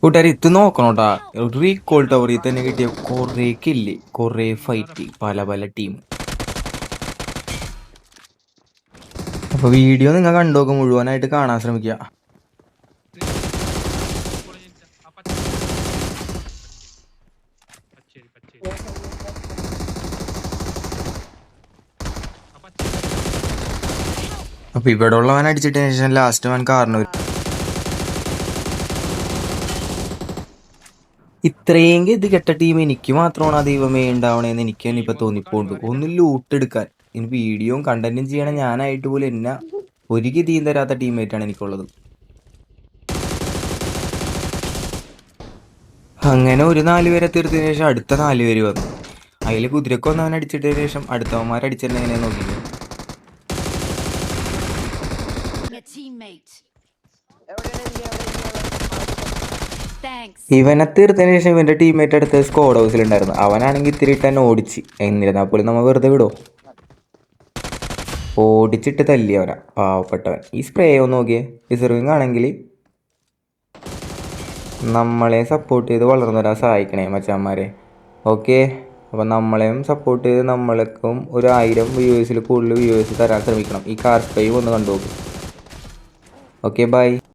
കൂട്ടുകാർ ഇത് നോക്കണോട്ടാ. റീകോൾ ടവറിൽ തന്നെ കിട്ടിയ കുറേ കില്ല്, കുറേ ഫൈറ്റ്, പല പല ടീം. അപ്പൊ വീഡിയോ നിങ്ങൾ കണ്ടോക്ക്, മുഴുവനായിട്ട് കാണാൻ ശ്രമിക്കുക. അപ്പൊ ഇവിടെ ഉള്ളവൻ അടിച്ചിട്ട് ശേഷം ലാസ്റ്റ് അവൻ കാരണം ഇത്രയും ഇത് കെട്ട ടീം എനിക്ക് മാത്രമാണ് ആ ദൈവമേ ഉണ്ടാവണേന്ന് എനിക്ക് തന്നെ ഇപ്പൊ തോന്നിപ്പോണ്ട്. ഒന്ന് ലൂട്ട് എടുക്കാൻ ഇനി വീഡിയോയും കണ്ടന്റും ചെയ്യണ ഞാനായിട്ട് പോലും എന്നെ ഒരു ഗതിയും തരാത്ത ടീമേറ്റാണ് എനിക്കുള്ളത്. അങ്ങനെ ഒരു 4 പേരെ തീർത്തതിന് ശേഷം അടുത്ത 4 പേര് വന്നു. അതിൽ കുതിരക്കൊന്നവൻ അടിച്ചിട്ടതിന് ശേഷം അടുത്തവന്മാരടിച്ചിട്ട് എങ്ങനെയാ നോക്കിയത്. ഇവനെ തീർത്തതിന് ശേഷം ഇവന്റെ ടീമേറ്റ് അടുത്ത് സ്ക്വാഡ് ഹൗസിലുണ്ടായിരുന്നു. അവനാണെങ്കിൽ ഇത്തിരി ഇട്ട് തന്നെ ഓടിച്ച്. എന്നിരുന്നാൽ പോലും നമ്മൾ വെറുതെ വിടോ, ഓടിച്ചിട്ട് തല്ലി അവനാ പാവപ്പെട്ടവൻ. ഈ സ്പ്രേ ഒന്ന് നോക്കിയേ. ഡിസർവിങ് ആണെങ്കിൽ നമ്മളെ സപ്പോർട്ട് ചെയ്ത് വളർന്നു വരാൻ സഹായിക്കണേ മച്ചാന്മാരെ. ഓക്കെ, അപ്പം നമ്മളെയും സപ്പോർട്ട് ചെയ്ത് നമ്മൾക്കും ഒരു 1000 വ്യൂവേഴ്സിൽ കൂടുതൽ വ്യൂവേഴ്സ് തരാൻ ശ്രമിക്കണം. ഈ കാർ സ്പ്രേ ഒന്ന് കണ്ടു നോക്കും. Okay, by.